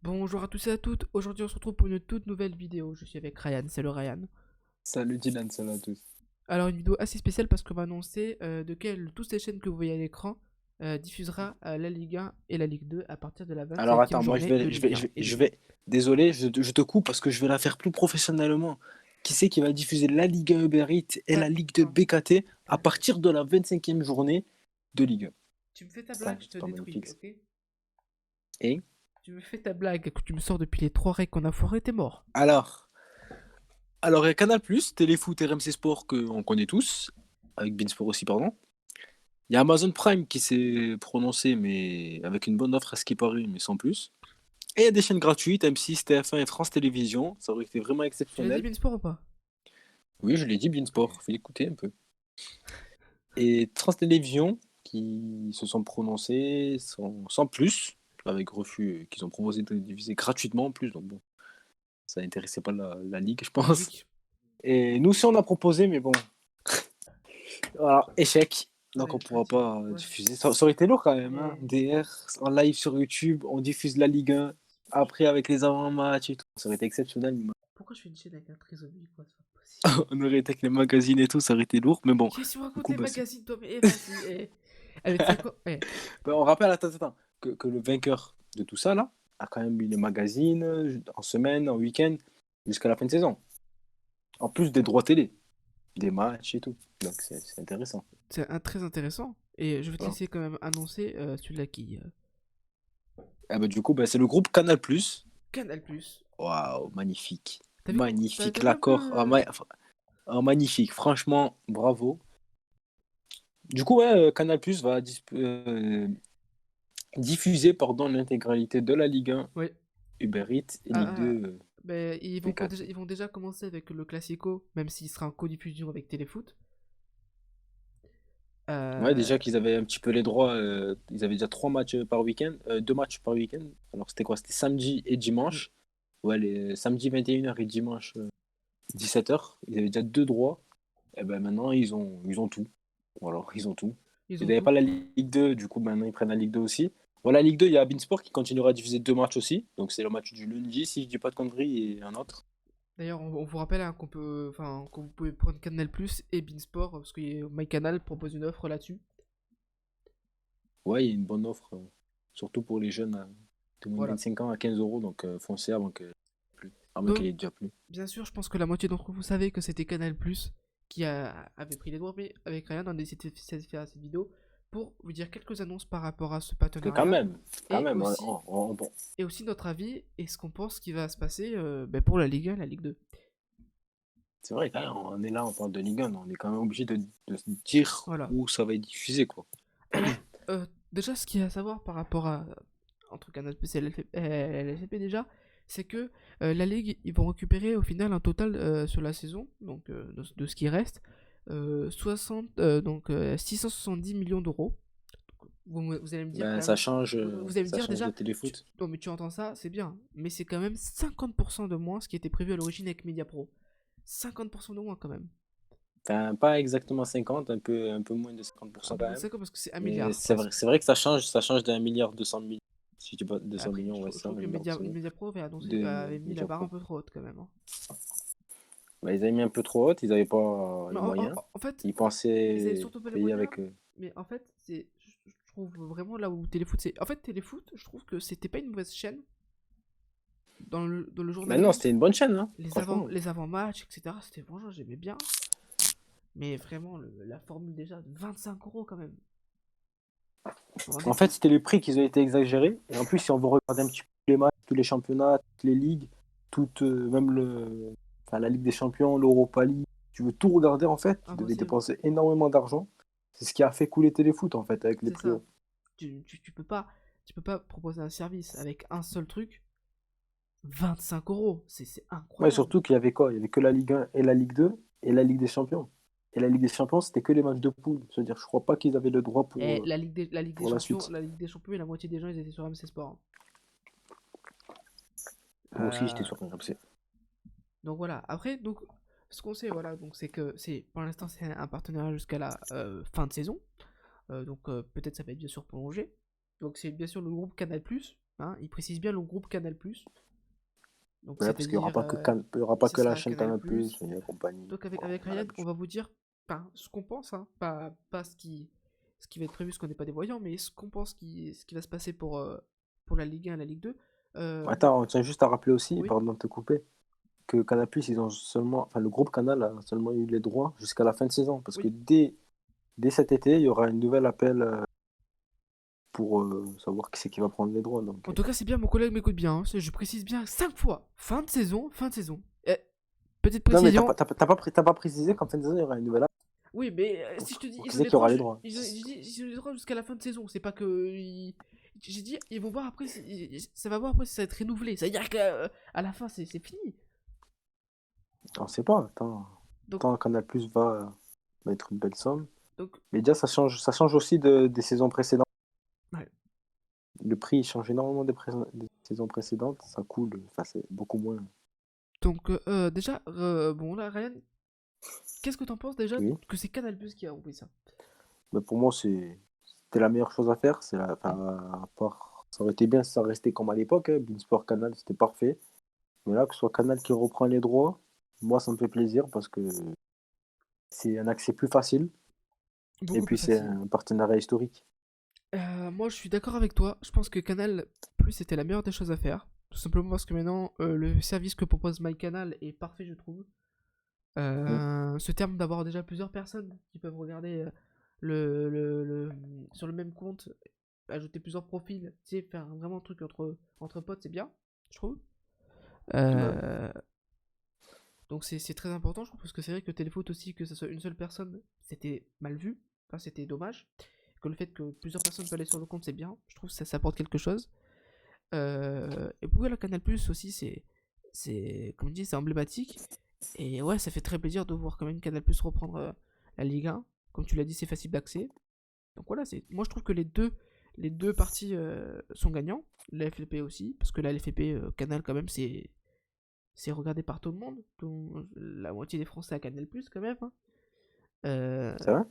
Bonjour à tous et à toutes, aujourd'hui on se retrouve pour une toute nouvelle vidéo, je suis avec Ryan, c'est le Ryan. Salut Dylan, salut à tous. Alors une vidéo assez spéciale parce qu'on va annoncer de quelles toutes ces chaînes que vous voyez à l'écran diffusera la Ligue 1 et la Ligue 2 à partir de la Alors 25e attends, moi journée de Ligue 1 et Ligue 2. désolé, je te coupe parce que je vais la faire plus professionnellement. Qui c'est qui va diffuser la Ligue 1 Uber Eats et la Ligue 2 Attends, BKT à partir de la 25e journée de Ligue 1? tu me fais ta Putain, blague, je te c'est pas détruis, magnifique ça. ok? Et Tu me fais ta blague que tu me sors depuis les 3 règles qu'on a foiré, t'es mort. alors, il y a Canal+, Téléfoot et RMC Sport qu'on connaît tous, avec Beansport aussi, pardon. Il y a Amazon Prime qui s'est prononcé, mais avec une bonne offre à ce qui paraît, mais sans plus. Et il y a des chaînes gratuites, M6, TF1 et France Télévisions. Ça aurait été vraiment Tu l'as dit exceptionnel. Beansport ou pas? Oui, je l'ai dit, Ok. Beansport, faut l'écouter un peu. Et France Télévisions, qui se sont prononcés sans plus, avec refus, qu'ils ont proposé de diffuser gratuitement en plus, donc bon, ça n'intéressait pas la Ligue, je pense. Logique. Et nous aussi, on a proposé, mais bon, voilà, échec. Donc on Allez, pourra vas-y, pas ouais. diffuser. Ça aurait été lourd quand même, hein. Mais DR, en live sur YouTube, on diffuse la Ligue 1, après avec les avant-matchs et tout. Ça aurait été exceptionnel. pourquoi je fais une chaîne avec un trésorerie quoi, c'est pas possible. On aurait été avec les magazines et tout, ça aurait été lourd, mais bon, Qu'est-ce que tu me du racontes coup, les bah, c'est magazines toi, mais vas-y, Allez, tu sais quoi? ben, on rappelle, attends, que le vainqueur de tout ça, là, a quand même eu les magazines en semaine, en week-end, jusqu'à la fin de saison. En plus des droits télé, des matchs et tout. Donc c'est intéressant. C'est très intéressant. Et je vais te Voilà. laisser quand même annoncer celui-là qui. Et ben, du coup, ben, c'est le groupe Canal+. Canal Plus. Waouh, magnifique. T'as vu comment. Magnifique. T'as vu un L'accord, peu. magnifique. Franchement, bravo. Du coup, ouais, Canal+ va diffuser pardon, l'intégralité de la Ligue 1, Ouais. Uber Eats et Ligue Ah, 2, ben, BKT. ils vont déjà commencer avec le Classico, même s'il sera en codiffusion avec Téléfoot. Ouais, Euh, déjà qu'ils avaient un petit peu les droits, ils avaient déjà trois matchs par week-end, deux matchs par week-end. Alors c'était quoi? C'était samedi et mm, dimanche. Ouais, les samedi 21h et dimanche 17h. Ils avaient déjà deux droits. Et ben maintenant ils ont tout. Voilà, ils ont tout. ils Ils ont n'avaient tout. pas la Ligue 2, du coup maintenant ils prennent la Ligue 2 aussi. Voilà, la Ligue 2, il y a Beansport qui continuera à diffuser deux matchs aussi. Donc c'est le match du lundi, si je dis pas de conneries, et un autre. D'ailleurs, on vous rappelle hein, qu'on peut, enfin, que vous pouvez prendre Canal Plus et Beansport parce que MyCanal propose une offre là-dessus. Ouais, il y a une bonne offre, surtout pour les jeunes de moins de Voilà. 25 ans à 15 euros. Donc foncez avant qu'il Donc, y ait déjà plus. bien sûr, je pense que la moitié d'entre vous savez que c'était Canal Plus avait pris les droits, mais avec Ryan, on a décidé de faire cette vidéo pour vous dire quelques annonces par rapport à ce Que partenariat quand et même, aussi, bon. et aussi notre avis et ce qu'on pense qui va se passer ben, pour la Ligue 1 et la Ligue 2. C'est vrai, quand même, on est là, on parle de Ligue 1, on est quand même obligé de se dire Voilà. où ça va être diffusé, quoi. Alors, déjà, ce qu'il y a à savoir par rapport à entre Canal Plus et LFP déjà, c'est que la Ligue, ils vont récupérer au final un total sur la saison, donc de ce qui reste, 670 millions d'euros. Vous allez me dire Ben, quand même, vous allez me ça dire change de déjà, téléfoot. non mais tu entends ça, c'est bien, mais c'est quand même 50% de moins ce qui était prévu à l'origine avec Mediapro. 50% de moins quand même. Enfin, pas exactement 50, un peu moins de Un 50% peu quand moins de même. 50 parce que c'est un Mais milliard. Parce que c'est vrai que ça change d'un milliard 200 millions. Si je dis pas 200 après, millions, ouais, je c'est ça, trouve un que milliard 200 millions. Mediapro avait, annoncé, De avait mis la Media barre un Pro. peu trop haute quand même, hein. Ben, ils avaient mis un peu trop haute, ils avaient pas Mais les moyens. en fait, Ils ils avaient pensaient surtout pas les payer moyens. avec. Mais en fait, je trouve vraiment là où Téléfoot, c'est. En fait, Téléfoot, je trouve que c'était pas une mauvaise chaîne dans le Mais non, journalisme. c'était une bonne chaîne, hein, franchement. Les avant-matchs, etc. C'était franchement, j'aimais bien. Mais vraiment, la formule déjà, 25 euros quand même. Vous vous rendez En fait, compte? c'était les prix qui ont été exagérés. Et en plus, si on veut regarder un petit peu les matchs, tous les championnats, toutes les ligues, même enfin, la Ligue des Champions, l'Europa League, tu veux tout regarder en fait, tu devais Impossible. dépenser énormément d'argent. C'est ce qui a fait couler Téléfoot en fait, avec les C'est prix ça. hauts. Tu peux pas. Tu peux pas proposer un service avec un seul truc. 25 euros. C'est Ouais, incroyable. surtout qu'il y avait quoi? Il y avait que la Ligue 1 et la Ligue 2 et la Ligue des Champions. Et la Ligue des Champions, c'était que les matchs de poule. C'est-à-dire, je crois pas qu'ils avaient le droit Et la Ligue des pour la Champions, suite. et la moitié des gens, ils étaient sur MC Sport, hein. Moi aussi, j'étais sur RMC. Donc voilà. Après, donc, ce qu'on sait, voilà, donc c'est que pour l'instant, c'est un partenariat jusqu'à la fin de saison. Donc peut-être ça va être bien sûr prolongé. Donc c'est bien sûr le groupe Canal+. Hein, il précise bien le groupe Canal+. Donc, Ouais, parce qu'il n'y aura c'est-à-dire, pas il y aura pas ce que la sera chaîne Canal+. Canal+, et compagnie. Donc, Bon, avec on a Ryan, on l'habitude. va vous dire ce qu'on pense, hein, pas ce qui va être prévu, ce qu'on n'est pas des voyants, mais ce qu'on pense, ce qui va se passer pour la Ligue 1 et la Ligue 2. Euh, Attends, on tient juste à rappeler aussi, oui, pardon de te couper, que Canal+, ils ont seulement, enfin le groupe Canal a seulement eu les droits jusqu'à la fin de saison, parce que oui. dès cet été, il y aura un nouvel appel pour savoir qui c'est qui va prendre les droits. Donc, En tout cas, c'est bien, mon collègue m'écoute bien. Hein, je précise bien 5 fois. Fin de saison, fin de saison. Petite non, mais précision. t'as pas précisé qu'en fin de saison, il y aura un nouvel appel Oui, mais si je te dis, pour ils qui ont c'est les qui droits, aura les droits. j'ai dit, ils ont les droits jusqu'à la fin de saison. C'est pas que. J'ai dit, ils vont voir après. Ça va voir après si ça va être renouvelé. Ça veut dire qu'à à la fin, c'est fini. On sait pas, Donc, tant Canal+, va être une belle somme. donc Mais déjà, ça change aussi des saisons précédentes. ouais. Le prix il change énormément des saisons précédentes, ça coule, enfin, c'est beaucoup moins. Donc, déjà, bon, là, Ryan, qu'est-ce que t'en penses déjà Oui, que c'est Canal Plus qui a repris ça? mais pour moi, c'était la meilleure chose à faire. Mm. Ça aurait été bien si ça restait comme à l'époque, hein, Beansport Canal, c'était parfait. Mais là, que ce soit Canal qui reprend les droits, moi, ça me fait plaisir parce que c'est un accès plus facile et Beaucoup plus puis c'est facile. un partenariat historique. Moi, je suis d'accord avec toi. Je pense que Canal Plus était la meilleure des choses à faire. Tout simplement parce que maintenant, le service que propose MyCanal est parfait, je trouve. Mm. Ce terme d'avoir déjà plusieurs personnes qui peuvent regarder sur le même compte, ajouter plusieurs profils, tu sais, faire vraiment un truc entre potes, c'est bien, je trouve. Bah oui. Euh, donc c'est très important, je trouve, parce que c'est vrai que téléfoot aussi, que ce soit une seule personne, c'était mal vu, enfin c'était dommage. Que le fait que plusieurs personnes peuvent aller sur le compte, c'est bien, je trouve que ça apporte quelque chose. Et pour le Canal Plus aussi, comme je dis, c'est emblématique. Et ouais, ça fait très plaisir de voir quand même Canal Plus reprendre la Ligue 1. Comme tu l'as dit, c'est facile d'accès. Donc voilà, moi je trouve que les deux parties sont gagnants. La LFP aussi, parce que la LFP Canal quand même, c'est regardé par tout le monde. La moitié des Français à Canal Plus quand même. Hein. Euh, C'est vrai?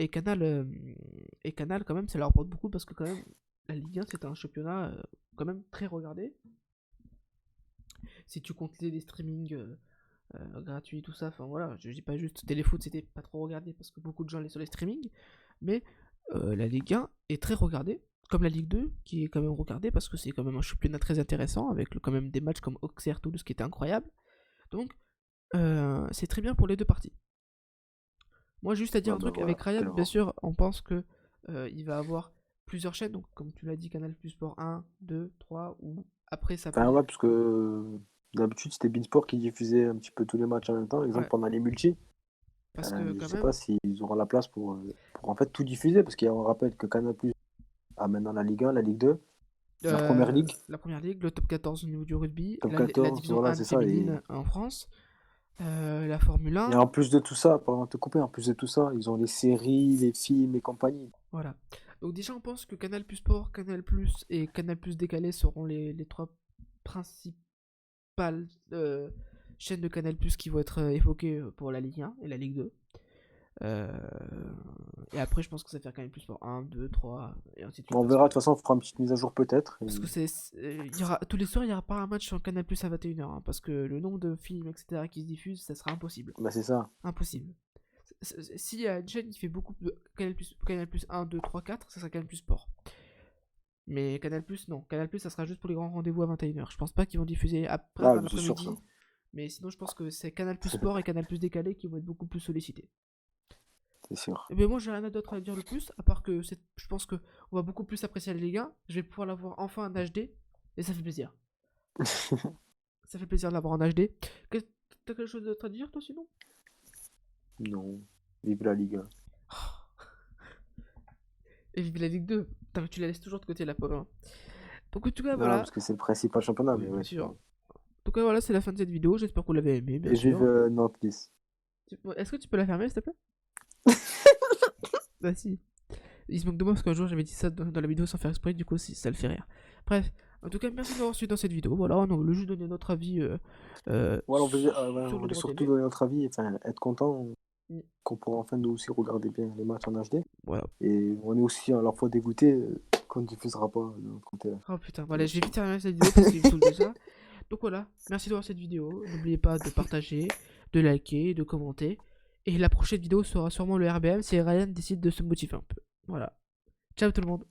et Canal quand même, ça leur apporte beaucoup parce que quand même, la Ligue 1 c'est un championnat quand même très regardé. Si tu comptes les streamings gratuits, tout ça, enfin voilà, je dis pas juste téléfoot, c'était pas trop regardé parce que beaucoup de gens allaient sur les streamings, mais la Ligue 1 est très regardée, comme la Ligue 2, qui est quand même regardée parce que c'est quand même un championnat très intéressant, avec quand même des matchs comme Auxerre, Toulouse qui étaient incroyables. Donc, c'est très bien pour les deux parties. Moi, juste à dire Ouais, un bah truc, voilà, avec Ryan, bien tellement. sûr, on pense que il va avoir plusieurs chaînes, donc comme tu l'as dit, Canal Plus Sport 1, 2, 3, ou après ça peut. Enfin, ouais, parce que d'habitude, c'était Beansport qui diffusait un petit peu tous les matchs en même temps, exemple Ouais, pendant les multis. parce que Je quand sais pas même, s'ils auront la place pour en fait tout diffuser, parce qu'on rappelle que Canal+ a maintenant la Ligue 1, la Ligue 2, la Première Ligue, la première ligue, le top 14 au niveau du rugby, Top la 14, division voilà, 1 c'est ça. féminine en France, la Formule Et 1, en plus de tout ça, pardon de te couper, en plus de tout ça, ils ont les séries, les films et compagnie. voilà. Donc déjà, on pense que Canal Plus Sport, Canal Plus et Canal Plus décalé seront les trois principales euh, chaînes de Canal Plus qui vont être évoquées pour la Ligue 1 et la Ligue 2. Euh, et après, je pense que ça va faire Canal Plus Sport 1, 2, 3, et ainsi de suite. On Parce verra, que, de toute façon, on fera une petite mise à jour peut-être. parce que tous les soirs, il n'y aura pas un match sur Canal Plus à 21h. Hein, parce que le nombre de films, etc., qui se diffusent, ça sera impossible. Bah, c'est ça. Impossible. S'il y a une chaîne qui fait beaucoup de Canal Plus 1, 2, 3, 4, ça sera Canal Plus Sport. Mais Canal Plus, non. Canal Plus, ça sera juste pour les grands rendez-vous à 21h. Je pense pas qu'ils vont diffuser après Ah, dans c'est sûr ça. l'après-midi. Mais sinon, je pense que c'est Canal Plus Sport et Canal Plus décalé qui vont être beaucoup plus sollicités. C'est sûr. Mais moi, j'ai rien d'autre à dire le plus, à part que je pense que on va beaucoup plus apprécier la Ligue 1. Je vais pouvoir l'avoir enfin en HD, et ça fait plaisir. Ça fait plaisir de l'avoir en HD. T'as quelque chose d'autre à dire, toi, sinon? Non. Vive la Ligue 1. Et vive la Ligue 2. Putain, mais tu la laisses toujours de côté, la pauvre. Hein. Donc, en tout cas, Non, voilà. parce que c'est le principal championnat, Oui, mais bien ouais. sûr. En tout cas, voilà, c'est la fin de cette vidéo. J'espère que vous l'avez aimé, bien Et vive sûr. Nantes 10. Est-ce que tu peux la fermer, s'il te plaît? Bah, si. Il se moque de moi parce qu'un jour j'avais dit ça dans la vidéo sans faire exprès, du coup ça le fait rire. Bref, en tout cas, merci de m'avoir suivi dans cette vidéo. Voilà, on voulait juste donner notre avis Voilà, on sur le voulait droit surtout télé. donner notre avis, enfin, être content Mm. qu'on pourra enfin nous aussi regarder bien les matchs en HD. Voilà. Et on est aussi à la fois dégoûté qu'on ne diffusera pas de notre côté là. Oh putain, voilà, je vais vite terminer cette vidéo parce qu'il me saoule déjà. Donc voilà, merci de voir cette vidéo. N'oubliez pas de partager, de liker, de commenter. Et la prochaine vidéo sera sûrement le RBM si Ryan décide de se motiver un peu. Voilà. Ciao tout le monde.